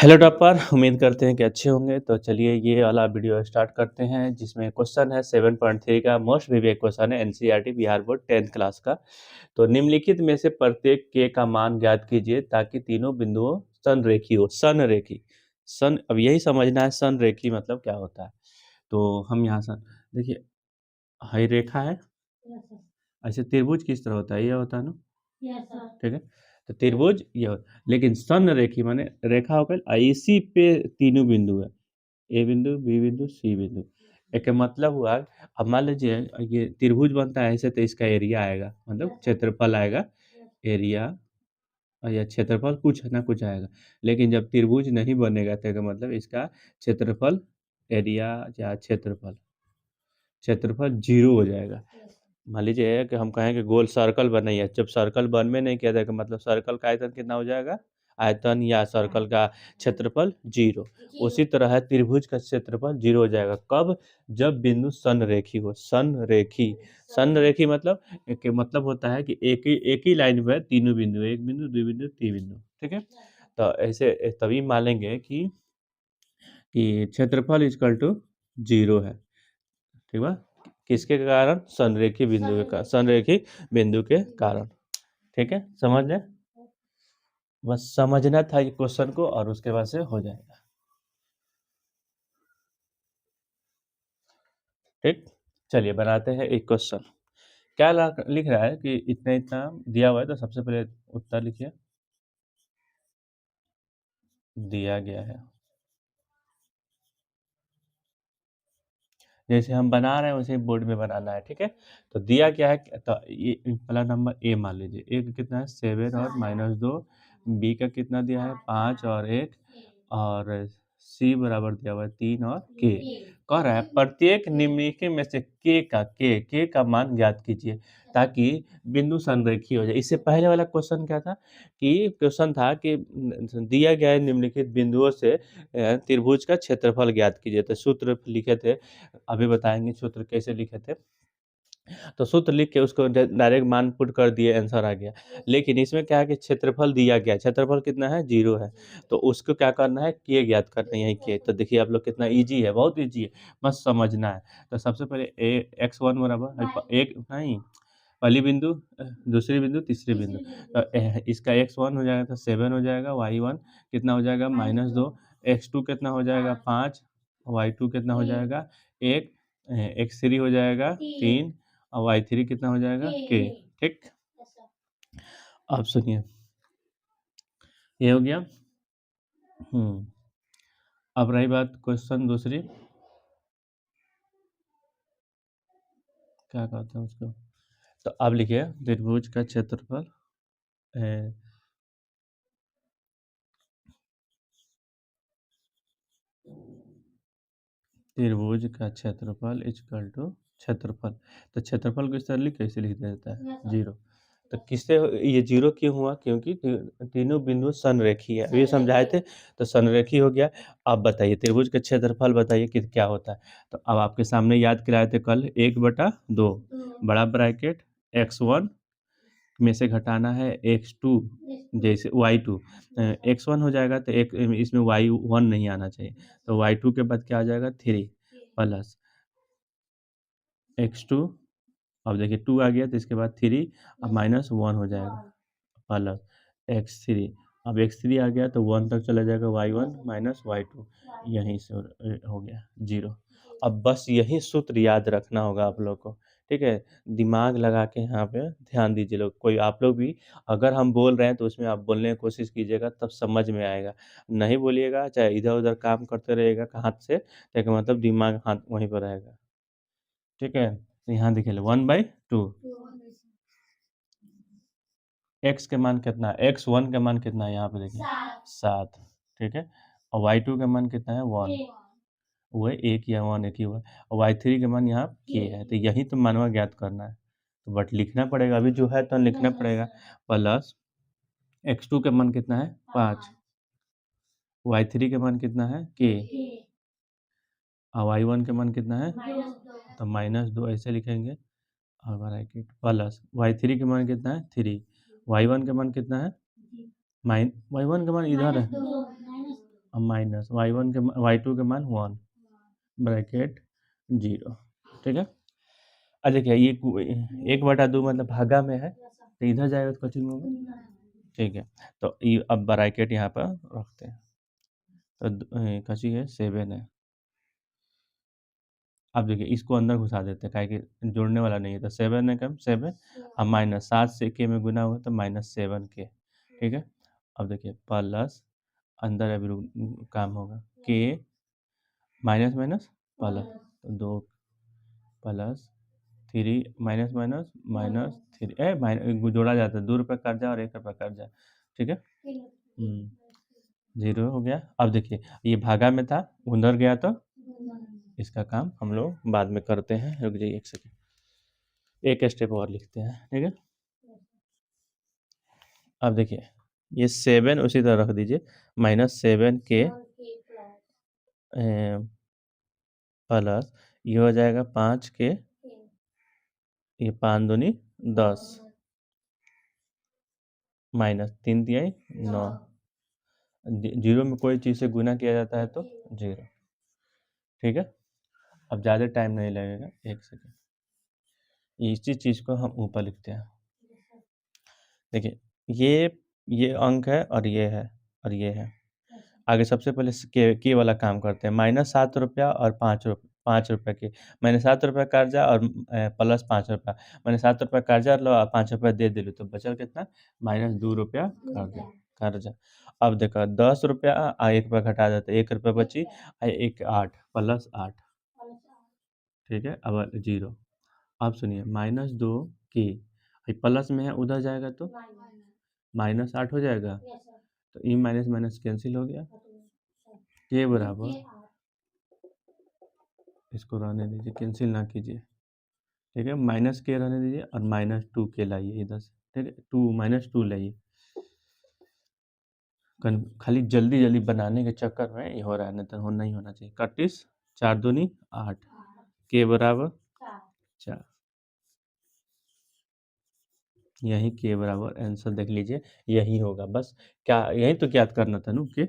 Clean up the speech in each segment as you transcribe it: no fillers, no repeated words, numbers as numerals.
Hello topper, उम्मीद करते हैं कि अच्छे होंगे। तो चलिए ये वाला वीडियो स्टार्ट करते हैं जिसमें क्वेश्चन है 7.3 का मोस्ट प्रीवियस क्वेश्चन है NCERT Bihar board 10th class का। तो निम्नलिखित में से प्रत्येक के का मान ज्ञात कीजिए ताकि तीनों बिंदुओं संरेखी हो। संरेखी सन अब यही समझना है संरेखी मतलब क्या होता है। तो हम यहाँ से देखिए, हाई रेखा है। ऐसे त्रिभुज किस तरह होता है, ये होता है ना। ठीक है, तो त्रिभुज ये होता है, लेकिन संरेखी माने रेखा होकर इसी पे तीनों बिंदु है, ए बिंदु, बी बिंदु, सी बिंदु। एक मतलब हुआ, अब मान लीजिए ये त्रिभुज बनता है ऐसे, तो इसका एरिया आएगा, मतलब क्षेत्रफल आएगा। एरिया या क्षेत्रफल कुछ ना कुछ आएगा। लेकिन जब त्रिभुज नहीं बनेगा तो इसका मतलब इसका क्षेत्रफल, एरिया या क्षेत्रफल क्षेत्रफल जीरो हो जाएगा। मान लीजिए कि हम कहें कि गोल सर्कल बनाइए, जब सर्कल बन में नहीं किया जाएगा मतलब सर्कल का आयतन कितना हो जाएगा, आयतन या सर्कल का क्षेत्रफल जीरो। उसी तरह है त्रिभुज का क्षेत्रफल जीरो हो जाएगा। कब? जब बिंदु संरेखी हो। संरेखी संरेखी मतलब कि मतलब होता है कि एक ही लाइन पर तीनों बिंदु, एक बिंदु, दो बिंदु, तीन बिंदु। ठीक है, तो ऐसे तभी मानेंगे कि क्षेत्रफल इक्वल टू जीरो है। ठीक है, किसके कारण? संरेखी बिंदु के कारण, संरेखी बिंदु के कारण। ठीक है, समझ लें, बस समझना था ये क्वेश्चन को और उसके बाद से हो जाएगा। ठीक, चलिए बनाते हैं एक क्वेश्चन। क्या लिख रहा है कि इतना इतना दिया हुआ है, तो सबसे पहले उत्तर लिखिए। दिया गया है, जैसे हम बना रहे हैं वैसे बोर्ड में बनाना है। ठीक है, तो दिया क्या है, तो ये पहला नंबर ए मान लीजिए, ए का कितना है 7 और -2, बी का कितना दिया है 5 और 1, और सी बराबर दिया हुआ है 3 और के। कह रहा है प्रत्येक निम्नलिखित में से के का मान ज्ञात कीजिए ताकि बिंदु संरेखी हो जाए। इससे पहले वाला क्वेश्चन क्या था कि क्वेश्चन था कि दिया गया है निम्नलिखित बिंदुओं से त्रिभुज का क्षेत्रफल ज्ञात कीजिए। तो सूत्र लिखे थे, अभी बताएंगे सूत्र कैसे लिखे थे। तो सूत्र लिख के उसको डायरेक्ट मान पुट कर दिए, आंसर आ गया। लेकिन इसमें क्या है कि क्षेत्रफल दिया गया, क्षेत्रफल कितना है, जीरो है। तो उसको क्या करना है, के ज्ञात करना है, यही के। तो देखिए आप लोग कितना इजी है, बहुत इजी है, बस समझना है। तो सबसे पहले x1 बराबर एक नहीं, पहली बिंदु, दूसरी बिंदु, तीसरी बिंदु। तो इसका x1 हो जाएगा तो 7 हो जाएगा, y1 कितना हो जाएगा -2, x2 कितना हो जाएगा 5, y2 कितना हो जाएगा 1, x3 हो जाएगा 3, और y3 कितना हो जाएगा k। ठीक, अब सुनिए, ये हो गया। अब रही बात क्वेश्चन दूसरी, क्या कहते हैं उसको। तो अब लिखिए त्रिभुज का क्षेत्रफल त्रिभुज का क्षेत्रफल इक्वल टू क्षेत्रफल। तो क्षेत्रफल को इस तरह कैसे लिख देता है, जीरो। तो किससे ये जीरो क्यों हुआ? क्योंकि तीनों बिंदु संरेखी है, अभी समझाए थे। तो संरेखी हो गया। अब बताइए त्रिभुज का क्षेत्रफल बताइए कि क्या होता है। तो अब आपके सामने याद कराए थे कल, 1/2 बड़ा ब्रैकेट x1 में से घटाना है x2, जैसे y2 x1 हो जाएगा तो एक इसमें y1 नहीं आना चाहिए। तो y2 के बाद क्या आ जाएगा 3 प्लस x2। अब देखिए 2 आ गया तो इसके बाद 3, अब -1 हो जाएगा प्लस x3। अब x3 आ गया तो 1 तक चला जाएगा, y1 -y2, यहीं से हो गया 0। अब बस यही सूत्र याद रखना होगा आप लोग को। ठीक है, दिमाग लगा के यहाँ पे ध्यान दीजिए लोग। कोई आप लोग भी अगर हम बोल रहे हैं तो उसमें आप बोलने की कोशिश कीजिएगा, तब समझ में आएगा। नहीं बोलिएगा, चाहे इधर-उधर काम करते रहिएगा हाथ से, तो इसका मतलब दिमाग हाथ वहीं पर रहेगा। ठीक है, तो यहाँ देखिए 1/2, एक्स के मान कितना है, x1 का मान कितना है, यहाँ पे देखिए 7। ठीक है, और y2 का मान कितना है 1, वो है एक या 1 एक ही हुआ। और y3 का मान यहाँ k है, तो यही तो मानवा ज्ञात करना है। तो बट लिखना पड़ेगा, अभी जो है तो लिखना पड़ेगा। प्लस x2 का मान कितना है 5, y3 का मान कितना है k, और y1 का मान कितना है, तो -2 ऐसे लिखेंगे। और ब्रैकेट प्लस y3 का मान कितना है 3, y1 का मान कितना है वाई वन का मान इधर है, माइनस y1 के y2 के मान 1 ब्रैकेट 0, ठीक है। अब देखिए ये 1/2 मतलब भागा में है, तो इधर जाएगा तो कोचिंग में, ठीक है। तो ये अब ब्रैकेट यहाँ पर रखते हैं, तो कची है 7 है। अब देखिए इसको अंदर घुसा देते हैं, काहे कि जोड़ने वाला नहीं है, तो 7 है कम 7, अब माइनस 7 से के में गुना हुआ तो -7 के, ठीक है। अब देखिए प्लस अंदर अभी काम होगा के माइनस माइनस प्लस, तो 2 प्लस 3 माइनस माइनस -3 जोड़ा जाता है, 2 रुपये कट जाए और 1 रुपये कट जाए, ठीक है। 0 हो गया। अब देखिए ये भागा में था, उधर गया तो इसका काम हम लोग बाद में करते हैं, रुक जाइए 1 सेकेंड, एक स्टेप और लिखते हैं, ठीक है। अब देखिए ये 7 उसी तरह रख दीजिए, -7 के प्लस ये हो जाएगा 5 के, ये 5 दूनी 10, माइनस 3 दिया 9, 0 में कोई चीज़ से गुना किया जाता है तो 0, ठीक है। अब ज़्यादा टाइम नहीं लगेगा, 1 सेकेंड, इसी चीज़ को हम ऊपर लिखते हैं। देखिए ये अंक है और ये है और ये है। आगे सबसे पहले के वाला काम करते हैं, -7 रुपया और 5 रुपये के, मैंने 7 रुपये कर्जा और प्लस 5 रुपया, मैंने 7 रुपये कर्जा लो और 5 रुपया दे दिलू, तो बचल कितना -2 रुपया कर्जा। अब देखो 10 रुपया आ 1 रुपया घटा देते, 1 रुपया बची आ 1 8 प्लस 8, ठीक है। अब 0, अब सुनिए -2 की प्लस में है, उधर जाएगा तो -8 हो जाएगा, तो ई माइनस माइनस कैंसिल हो गया, के बराबर, इसको रहने दीजिए, कैंसिल ना कीजिए, ठीक है। माइनस के रहने दीजिए और -2 के लाइए इधर से, ठीक है, -2 लाइए, खाली जल्दी जल्दी बनाने के चक्कर में ये हो रहा है, नहीं तो नहीं होना चाहिए। 31 4 दूनी 8, के बराबर 4, यही के बराबर आंसर देख लीजिए, यही होगा, बस क्या यही तो याद करना था ना कि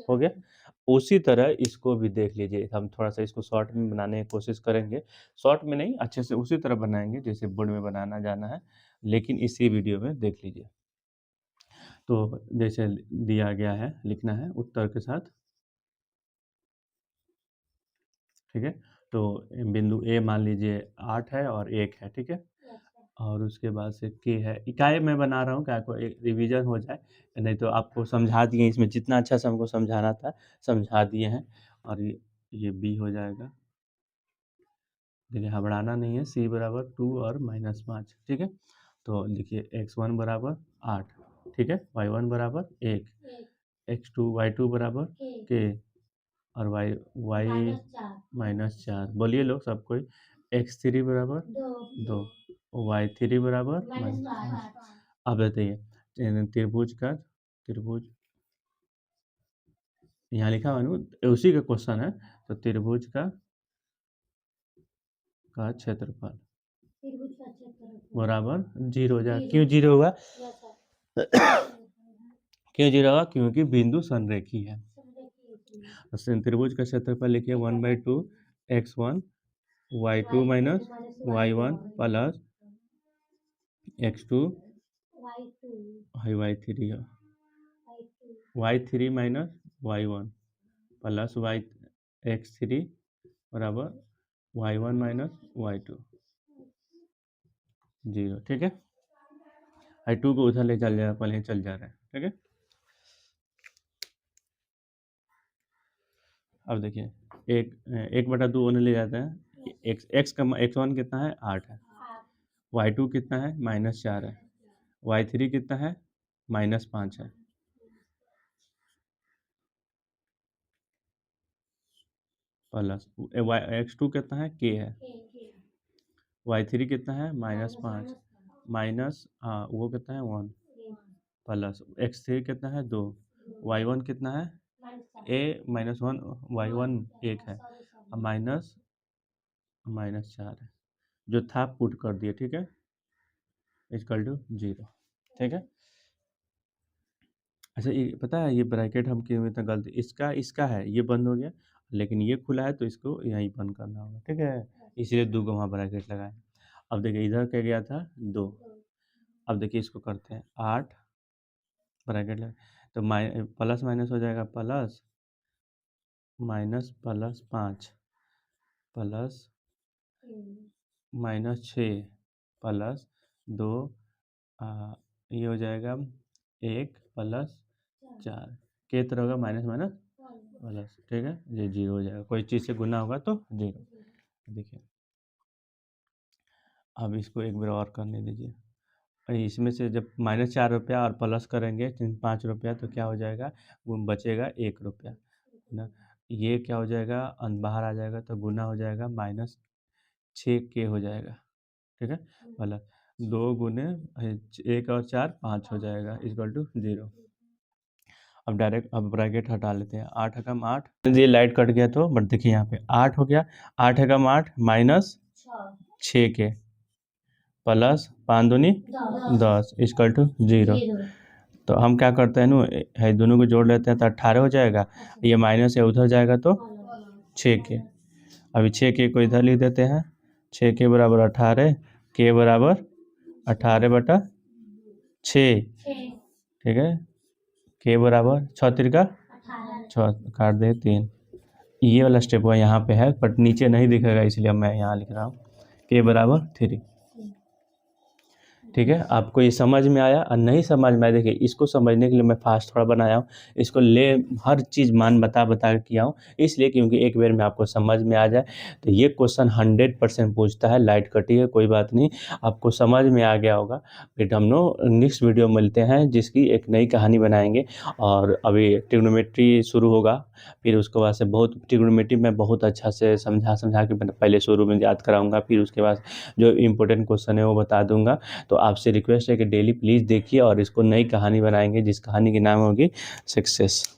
हो गया। उसी तरह इसको भी देख लीजिए, हम थोड़ा सा इसको शॉर्ट में बनाने की कोशिश करेंगे, शॉर्ट में नहीं, अच्छे से उसी तरह बनाएंगे जैसे बोर्ड में बनाना जाना है, लेकिन इसी वीडियो में देख लीजिए। तो जैसे दिया गया है, लिखना है उत्तर के साथ, ठीक है। तो बिंदु ए मान लीजिए 8 है और 1 है, ठीक है। और उसके बाद से के है, इकाई मैं बना रहा हूँ क्या को एक रिवीजन हो जाए, नहीं तो आपको समझा दिए, इसमें जितना अच्छा से हमको समझाना था समझा दिए हैं। और ये बी हो जाएगा, देखिए घबराना नहीं है, सी बराबर 2 और -5, ठीक है। तो लिखिए x1 बराबर 8, ठीक है, y1 बराबर 1, x2 y2 बराबर के, और y -4, बोलिए लोग सब कोई, x3 बराबर 2, y3 बराबर -5। अब बताइए त्रिभुज का, त्रिभुज यहाँ लिखा हुआ ना, उसी का क्वेश्चन है, तो त्रिभुज का क्षेत्रफल बराबर 0 हो जाएगा। क्यों 0 होगा? क्यों 0 होगा? क्योंकि बिंदु संरेखी है। त्रिभुज का क्षेत्रफल लिखिए 1/2 x1 y2 minus y1 plus x2 y3 है, y3 minus y1 plus x3 बराबर y1 माइनस y2 0, ठीक है। y2 को उधर ले चल जा रहा है, पहले चल जा रहा है, ठीक है। अब देखिए 1/2 होने ले जाते हैं, x का x1 कितना है 8 है, y2 कितना है -4 है, y3 कितना है -5 है, प्लस x2 कितना है k है, y3 कितना है -5 माइनस वो कितना है 1 प्लस x3 कितना है 2, y1 कितना है -1, y1 1 है, माइनस -4 है, जो था पुट कर दिए, ठीक है, इक्वल टू 0, ठीक है। अच्छा, ये पता है ये ब्रैकेट हम क्यों इतना गलती, इसका है ये बंद हो गया, लेकिन ये खुला है तो इसको यहीं बंद करना होगा, ठीक है, इसलिए 2 को वहाँ ब्रैकेट लगाए। अब देखिए इधर क्या गया था 2, अब देखिए इसको करते हैं 8 ब्रैकेट लगा, तो प्लस माइनस हो जाएगा, plus minus plus 5 plus minus 6 plus 2, ये हो जाएगा 1 प्लस 4 के तरह होगा, माइनस माइनस प्लस, ठीक है, ये 0 हो जाएगा, कोई चीज़ से गुना होगा तो 0। देखिए अब इसको एक बार और करने दीजिए, और इसमें से जब -4 रुपया और प्लस करेंगे 5 रुपया तो क्या हो जाएगा, वो बचेगा 1 रुपया, है ना, ये क्या हो जाएगा, बाहर आ जाएगा तो गुना हो जाएगा, -6 हो जाएगा, ठीक है, प्लस 2 गुने 1 और 4 5 हो जाएगा, इक्वल टू 0। अब डायरेक्ट अब ब्रैकेट हटा लेते हैं, 8 एकम 8, ये लाइट कट गया तो, बट देखिए यहाँ पे 8 हो गया, 8 एकम 8 माइनस 6 के प्लस 5 दूनी 10 इक्वल टू 0। तो हम क्या करते हैं ना, है दोनों को जोड़ लेते हैं तो 18 हो जाएगा, ये माइनस है उधर जाएगा तो 6 के, अभी 6 के को इधर लिख देते हैं, 6 के बराबर 18 के बराबर 18/6, ठीक है, के बराबर 6 तिरका 6 काट दे 3, ये वाला स्टेप हुआ यहाँ पे है, बट नीचे नहीं दिखेगा इसलिए मैं यहाँ लिख रहा हूँ, के बराबर 3, ठीक है। आपको ये समझ में आया, और नहीं समझ में आया, देखिए इसको समझने के लिए मैं फास्ट थोड़ा बनाया हूँ, इसको हर चीज़ मान बता के किया हूँ, इसलिए क्योंकि एक बार में आपको समझ में आ जाए। तो ये क्वेश्चन 100% पूछता है, लाइट कटी है कोई बात नहीं, आपको समझ में आ गया होगा। फिर हम लोग नेक्स्ट वीडियो मिलते हैं जिसकी एक नई कहानी बनाएंगे, और अभी ट्रिग्नोमेट्री शुरू होगा, फिर उसके बाद से बहुत ट्रिग्नोमेट्री में बहुत अच्छा से समझा के पहले शुरू में याद कराऊँगा, फिर उसके बाद जो इम्पोर्टेंट क्वेश्चन है वो बता दूँगा। तो आपसे रिक्वेस्ट है कि डेली प्लीज़ देखिए, और इसको नई कहानी बनाएंगे जिस कहानी की नाम होगी सक्सेस।